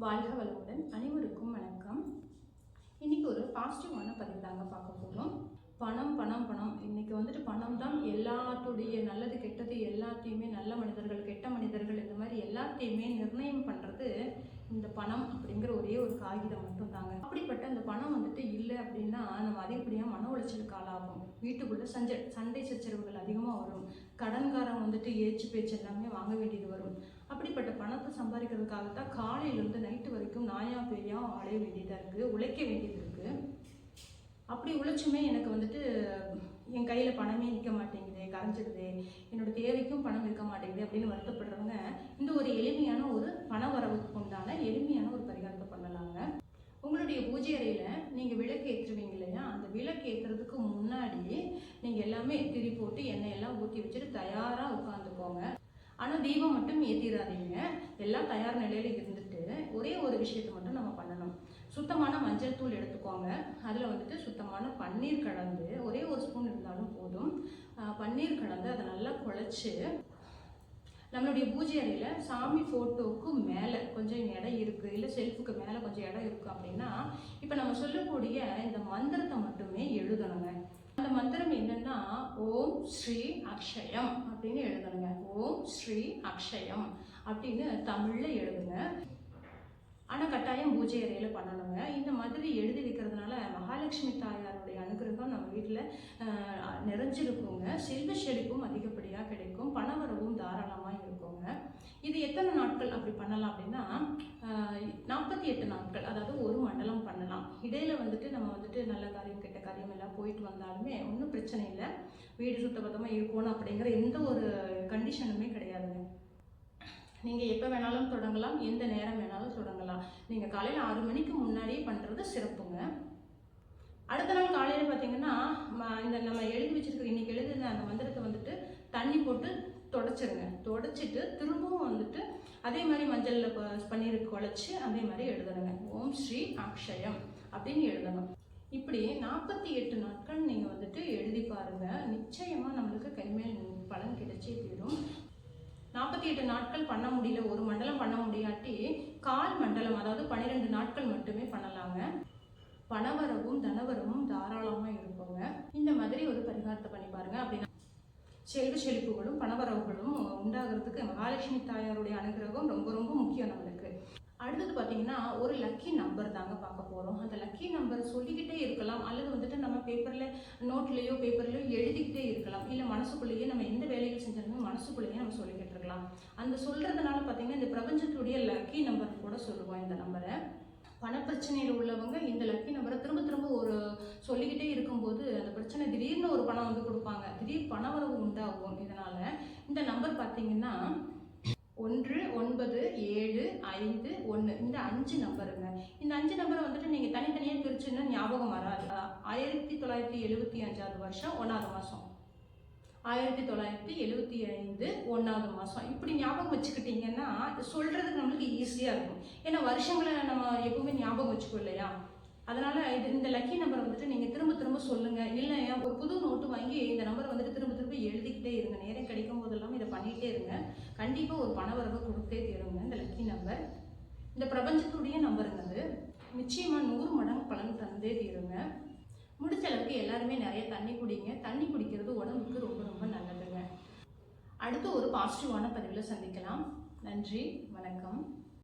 வாழ்க வளமுடன். அனைவருக்கும் வணக்கம். இன்னைக்கு ஒரு பாசிட்டிவான பதிவு தாங்க பார்க்க போகிறோம். பணம் பணம் பணம். இன்னைக்கு வந்துட்டு பணம் தான் எல்லாத்துடைய நல்லது கெட்டது எல்லாத்தையுமே, நல்ல மனிதர்கள் கெட்ட மனிதர்கள் இந்த மாதிரி எல்லாத்தையுமே நிர்ணயம் பண்ணுறது இந்த பணம் அப்படிங்கிற ஒரே ஒரு காகிதம் மட்டும் தாங்க. அப்படிப்பட்ட அந்த பணம் வந்துட்டு இல்லை அப்படின்னா நம்ம அதிகப்படியாக மன உளைச்சலுக்கு ஆளாகும். வீட்டுக்குள்ளே சண்டை சச்சரவுகள் அதிகமாக வரும். கடன்காரன் வந்துட்டு ஏச்சு பேச்சு எல்லாமே வாங்க வேண்டியது வரும். அப்படிப்பட்ட பணத்தை சம்பாதிக்கிறதுக்காகத்தான் காலையிலேருந்து நைட்டு வரைக்கும் நாயா பேயா அலைய வேண்டியதாக இருக்குது, உழைக்க வேண்டியது இருக்குது. அப்படி உழைச்சுமே எனக்கு வந்துட்டு என் கையில் பணமே நிற்க மாட்டேங்குது, கரைஞ்சிடுது, என்னோடய தேவைக்கும் பணம் இருக்க மாட்டேங்குது அப்படின்னு வருத்தப்படுறவங்க இந்த ஒரு எளிமையான ஒரு பண வரவுக்கு உண்டான எளிமையான ஒரு பரிகாரத்தை பண்ணலாங்க. உங்களுடைய பூஜை அறையில் நீங்கள் விளக்கு ஏற்றுவீங்க இல்லையா, அந்த விளக்கு ஏற்றுறதுக்கு முன்னாடி நீங்கள் எல்லாமே திரி போட்டு எண்ணெய் எல்லாம் ஊற்றி வச்சுட்டு தயாராக உட்காந்துக்கோங்க. ஆனால் தீபம் மட்டும் ஏற்றிடாதீங்க. எல்லாம் தயார் நிலையில் இருந்துட்டு ஒரே ஒரு விஷயத்தை மட்டும் நம்ம பண்ணணும். சுத்தமான மஞ்சள் தூள் எடுத்துக்கோங்க. அதில் வந்துட்டு சுத்தமான பன்னீர் கலந்து, ஒரே ஒரு ஸ்பூன் இருந்தாலும் போதும், பன்னீர் கலந்து அதை நல்லா குழைச்சி நம்மளுடைய பூஜை அறையில் சாமி ஃபோட்டோவுக்கு மேலே கொஞ்சம் இடம் இருக்குது, இல்லை செல்ஃபுக்கு மேலே கொஞ்சம் இடம் இருக்குது அப்படின்னா இப்போ நம்ம சொல்லக்கூடிய இந்த மந்திரத்தை மட்டுமே எழுதணுங்க. அந்த மந்திரம் என்னன்னா ஓம் ஸ்ரீ அக்ஷயம் அப்படின்னு எழுதணுங்க. ஓம் ஸ்ரீ அக்ஷயம் அப்படின்னு தமிழில் எழுதுங்க. ஆனால் கட்டாயம் பூஜை அறையில் பண்ணணுங்க. இந்த மாதிரி எழுதி வைக்கிறதுனால மகாலட்சுமி தாயாருடைய அனுகிரகம் நம்ம வீட்டில் நிறைஞ்சிருக்குங்க. செல்வ செழிப்பும் அதிகப்படியாக கிடைக்கும், பணவரவும் தாராளமாக இருக்குங்க. இது எத்தனை நாட்கள் அப்படி பண்ணலாம் அப்படின்னா 48 நாட்கள், அதாவது ஒரு மண்டலம் பண்ணலாம். இடையில வந்துட்டு நம்ம வந்துட்டு நல்ல காரியம் கெட்ட காரியம் எல்லாம் போயிட்டு வந்தாலுமே ஒன்றும் பிரச்சனை இல்லை. வீடு சுத்தபத்தமாக இருக்கணும் அப்படிங்கிற எந்த ஒரு கண்டிஷனுமே கிடையாதுங்க. நீங்கள் எப்போ வேணாலும் தொடங்கலாம், எந்த நேரம் வேணாலும் தொடங்கலாம். நீங்கள் காலையில் 6 மணிக்கு முன்னாடியே பண்ணுறது சிறப்புங்க. அடுத்த நாள் காலையில் பார்த்தீங்கன்னா இந்த நம்ம எழுதி வச்சிருக்கிற இன்றைக்கி எழுதுன அந்த மந்திரத்தை வந்துட்டு தண்ணி போட்டு தொடச்சிருங்க. தொடச்சிட்டு திரும்பவும் வந்துட்டு அதே மாதிரி மஞ்சளில் பன்னீர் குழைச்சி அதே மாதிரி எழுதணுங்க. ஓம் ஸ்ரீ அக்ஷயம் அப்படின்னு எழுதணும். இப்படி 48 நாட்கள் நீங்கள் வந்துட்டு எழுதி பாருங்கள். நிச்சயமாக நம்மளுக்கு கைமேல் பலன் கிடைச்சே தீரும். 48 நாட்கள் பண்ண முடியல, ஒரு மண்டலம் பண்ண முடியாட்டி கால் மண்டலம், அதாவது 12 நாட்கள் மட்டுமே பண்ணலாங்க. பணவரவும் தனவரவும் தாராளமாக இருக்குங்க. இந்த மாதிரி ஒரு பரிகாரத்தை பண்ணி பாருங்க. அப்படின்னா செல்வ செழிப்புகளும் பணவரவுகளும் உண்டாகிறதுக்கு மகாலட்சுமி தாயாருடைய அனுகிரகம் ரொம்ப ரொம்ப முக்கியம் நம்மளுக்கு. அடுத்தது பார்த்தீங்கன்னா ஒரு லக்கி நம்பர் தாங்க பார்க்க போகிறோம். அந்த லக்கி நம்பர் சொல்லிக்கிட்டே இருக்கலாம், அல்லது வந்துட்டு நம்ம பேப்பரில் நோட்லேயோ பேப்பர்லையோ எழுதிக்கிட்டே இருக்கலாம், இல்லை மனசுக்குள்ளேயே நம்ம எந்த வேலைகள் செஞ்சாலுமே மனசுக்குள்ளேயே நம்ம சொல்லிக்கிட்டு இருக்கலாம். அந்த சொல்கிறதுனால பார்த்தீங்கன்னா இந்த பிரபஞ்சத்துடைய லக்கி நம்பர் கூட சொல்லுவோம். இந்த நம்பரை பணப்பிரச்சனையில் உள்ளவங்க இந்த லக்கி நம்பரை திரும்ப திரும்ப ஒரு சொல்லிக்கிட்டே இருக்கும்போது அந்த பிரச்சனை திடீர்னு ஒரு பணம் வந்து கொடுப்பாங்க, திடீர் பணவரவு உண்டாகும். இதனால் இந்த நம்பர் பார்த்தீங்கன்னா 1975 இந்த 5 நம்பருங்க. இந்த 5 நம்பரை வந்துட்டு நீங்கள் தனித்தனியாக பிரிச்சுன்னா ஞாபகம் வராது. 1975 வருஷம் 1ஆவது மாதம், 1975 1ஆவது மாதம், இப்படி ஞாபகம் வச்சுக்கிட்டிங்கன்னா சொல்கிறதுக்கு நம்மளுக்கு ஈஸியாக இருக்கும். ஏன்னா வருஷங்களை நம்ம எப்பவுமே ஞாபகம் வச்சுக்கோ இல்லையா. அதனால் இந்த லக்கி நம்பரை வந்துட்டு நீங்கள் திரும்ப திரும்ப சொல்லுங்கள். இல்லையா ஒரு புது நோட்டு வாங்கி இந்த நம்பரை வந்துட்டு திரும்ப திரும்ப எழுதிக்கிட்டே இருங்க. நேரம் கிடைக்கும் போதெல்லாம் இதை பண்ணிகிட்டே இருங்க. கண்டிப்பாக ஒரு பணவரவை கொடுத்தே தீருங்க இந்த லக்கி நம்பர். இந்த பிரபஞ்சத்துடைய நம்பருங்க. அது நிச்சயமாக 100 மடங்கு பலன் தந்தே தீருங்க. முடிச்ச அளவுக்கு எல்லாருமே நிறைய தண்ணி குடிங்க. தண்ணி குடிக்கிறது உடம்புக்கு ரொம்ப ரொம்ப நல்லதுங்க. அடுத்து ஒரு பாசிட்டிவான பதிவில் சந்திக்கலாம். நன்றி, வணக்கம்.